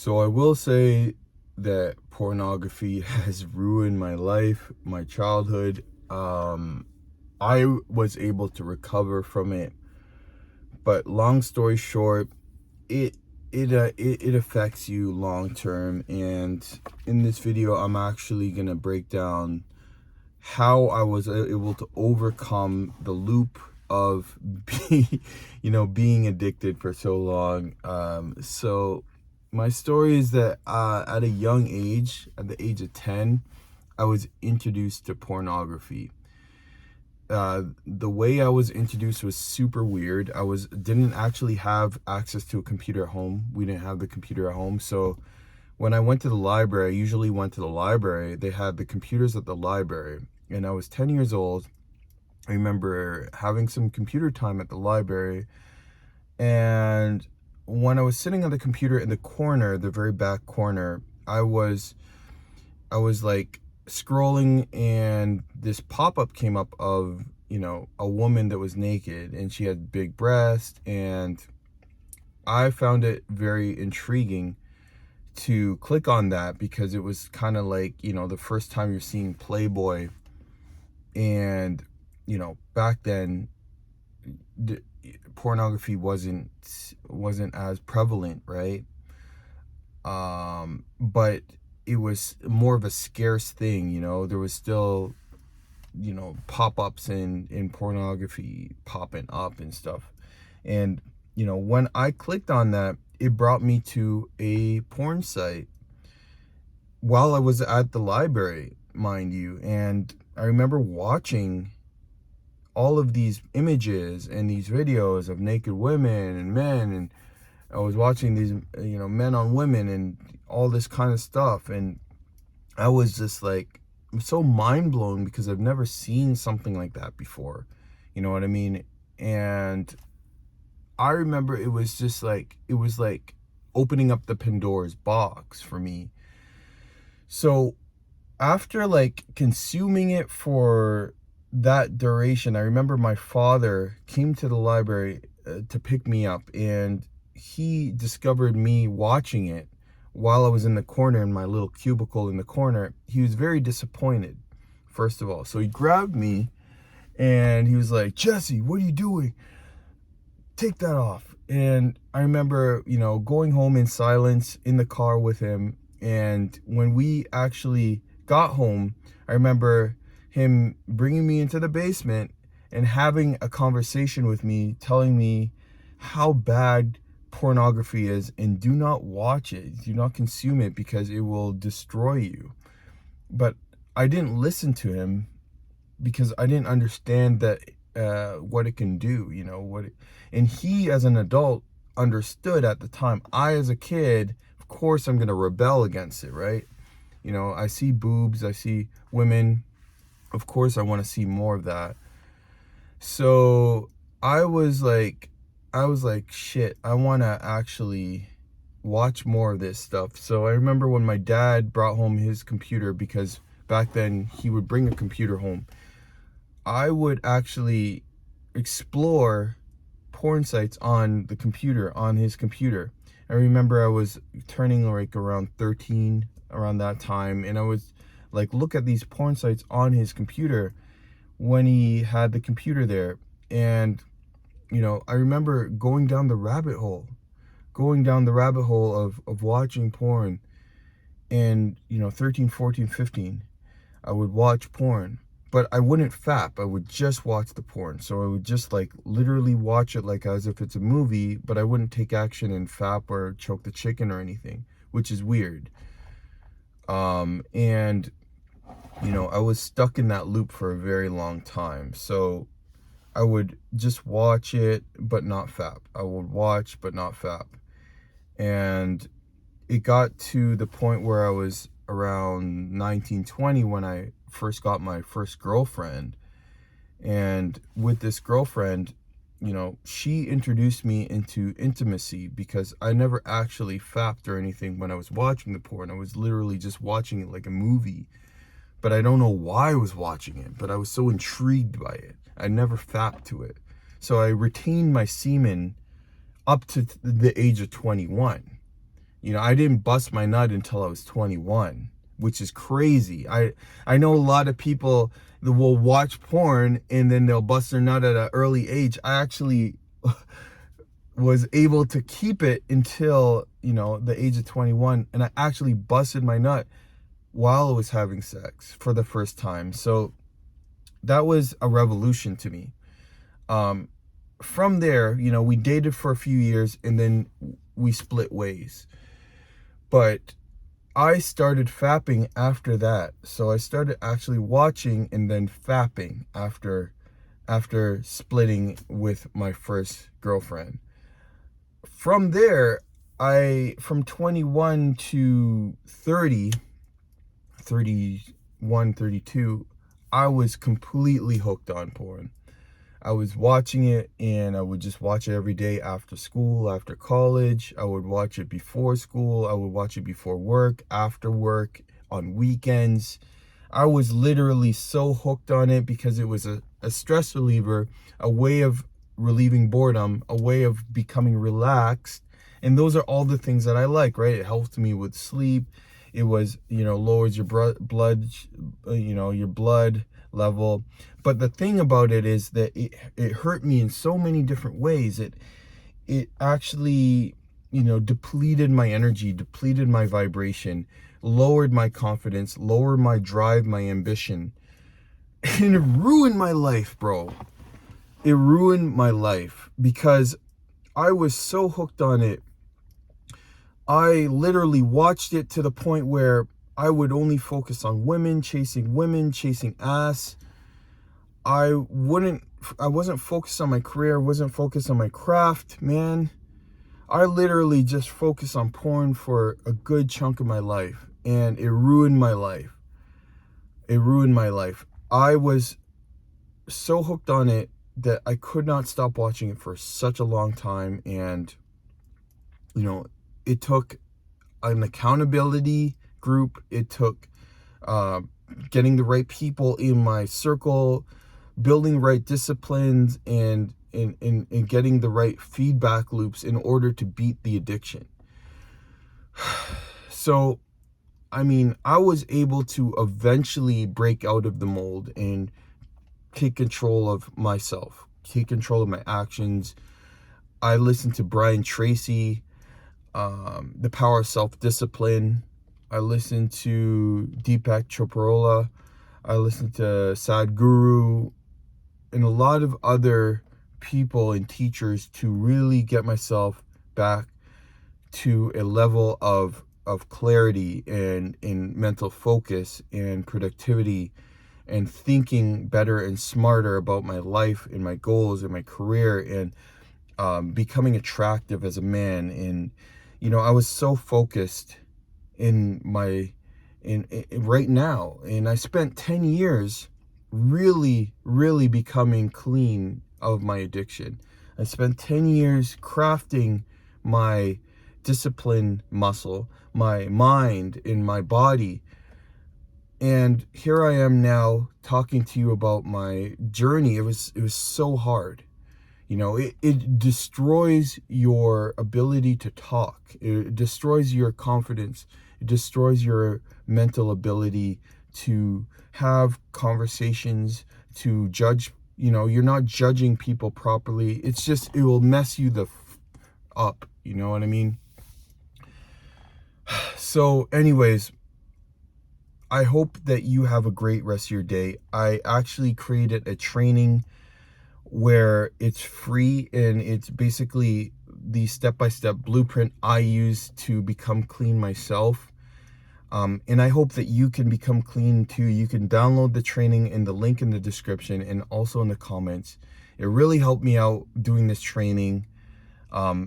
So I will say that pornography has ruined my life, my childhood. I was able to recover from it, but long story short, it it affects you long term. And in this video, I'm actually gonna break down how I was able to overcome the loop of being addicted for so long. So my story is that at a young age, at the age of 10, I was introduced to pornography. The way I was introduced was super weird. Didn't actually have access to a computer at home. We didn't have the computer at home. So when I went to the library, I usually went to the library. They had the computers at the library. And I was 10 years old. I remember having some computer time at the library. And when I was sitting on the computer in the corner, the very back corner, I was like scrolling, and this pop-up came up of, a woman that was naked, and she had big breasts, and I found it very intriguing to click on that because it was kind of like, the first time you're seeing Playboy. And back then pornography wasn't as prevalent, right? But it was more of a scarce thing. There was still pop-ups in pornography popping up and stuff. And when I clicked on that, it brought me to a porn site while I was at the library, mind you. And I remember watching all of these images and these videos of naked women and men, and I was watching these, men on women and all this kind of stuff. And I was just like, I'm so mind blown because I've never seen something like that before. You know what I mean? And I remember it was like opening up the Pandora's box for me. So after like consuming it for that duration, I remember my father came to the library to pick me up, and he discovered me watching it while I was in the corner, in my little cubicle in the corner. He was very disappointed, first of all. So he grabbed me and he was like, "Jesse, what are you doing? Take that off." And I remember, going home in silence in the car with him. And when we actually got home, I remember him bringing me into the basement and having a conversation with me, telling me how bad pornography is, and do not watch it, do not consume it, because it will destroy you. But I didn't listen to him because I didn't understand that what it can do, and he as an adult understood at the time. I as a kid, of course I'm gonna rebel against it, right? I see boobs, I see women, of course I want to see more of that. So I was like, shit, I want to actually watch more of this stuff. So I remember when my dad brought home his computer, because back then he would bring a computer home, I would actually explore porn sites on the computer, on his computer. I remember I was turning like around 13 around that time, and I was like, look at these porn sites on his computer when he had the computer there. And I remember going down the rabbit hole of watching porn. And 13, 14, 15, I would watch porn, but I wouldn't fap. I would just watch the porn. So I would just like literally watch it like as if it's a movie, but I wouldn't take action and fap or choke the chicken or anything, which is weird. And I was stuck in that loop for a very long time. So I would just watch it, but not fap. I would watch, but not fap. And it got to the point where I was around 19, 20 when I first got my first girlfriend. And with this girlfriend, she introduced me into intimacy, because I never actually fapped or anything when I was watching the porn. I was literally just watching it like a movie. But I don't know why I was watching it, but I was so intrigued by it. I never fapped to it. So I retained my semen up to the age of 21. I didn't bust my nut until I was 21, which is crazy. I know a lot of people that will watch porn and then they'll bust their nut at an early age. I actually was able to keep it until, the age of 21, and I actually busted my nut while I was having sex for the first time. So that was a revolution to me. From there, we dated for a few years and then we split ways. But I started fapping after that. So I started actually watching and then fapping after splitting with my first girlfriend. From there, from 21 to 30, 31, 32, I was completely hooked on porn. I was watching it, and I would just watch it every day after school, after college. I would watch it before school. I would watch it before work, after work, on weekends. I was literally so hooked on it because it was a stress reliever, a way of relieving boredom, a way of becoming relaxed. And those are all the things that I like, right? It helped me with sleep. It was, lowers your blood, your blood level. But the thing about it is that it hurt me in so many different ways. It actually, depleted my energy, depleted my vibration, lowered my confidence, lowered my drive, my ambition. And it ruined my life, bro. It ruined my life because I was so hooked on it. I literally watched it to the point where I would only focus on women, chasing ass. I wasn't focused on my career, wasn't focused on my craft, man. I literally just focused on porn for a good chunk of my life, and it ruined my life. It ruined my life. I was so hooked on it that I could not stop watching it for such a long time, and it took an accountability group. It took getting the right people in my circle, building right disciplines, and getting the right feedback loops in order to beat the addiction. So, I was able to eventually break out of the mold and take control of myself, take control of my actions. I listened to Brian Tracy, The Power of Self-Discipline. I listened to Deepak Chopra. I listened to Sadhguru and a lot of other people and teachers to really get myself back to a level of clarity and in mental focus and productivity and thinking better and smarter about my life and my goals and my career and becoming attractive as a man. And I was so focused in right now, and I spent 10 years really becoming clean of my addiction. I spent 10 years crafting my discipline muscle, my mind, and my body. And here I am now talking to you about my journey. It was so hard. It destroys your ability to talk. It destroys your confidence. It destroys your mental ability to have conversations, to judge. You're not judging people properly. It's just, it will mess you up. You know what I mean? So anyways, I hope that you have a great rest of your day. I actually created a training where it's free, and it's basically the step-by-step blueprint I use to become clean myself. And I hope that you can become clean too. You can download the training in the link in the description and also in the comments. It really helped me out doing this training.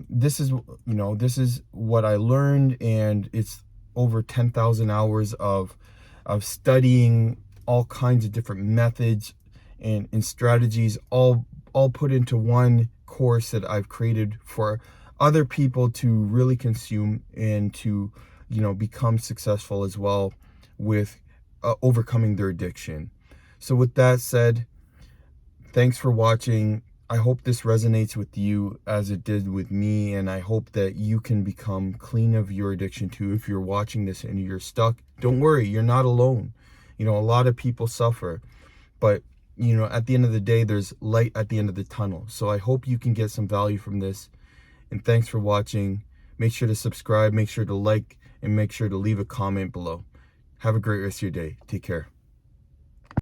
This is what I learned, and it's over 10,000 hours of studying all kinds of different methods and strategies, all put into one course that I've created for other people to really consume and to become successful as well with overcoming their addiction. So with that said, thanks for watching. I hope this resonates with you as it did with me, and I hope that you can become clean of your addiction too. If you're watching this and you're stuck, don't worry, you're not alone. You know, a lot of people suffer, but you know, at the end of the day, there's light at the end of the tunnel. So I hope you can get some value from this, and thanks for watching. Make sure to subscribe, make sure to like, and make sure to leave a comment below. Have a great rest of your day. Take care.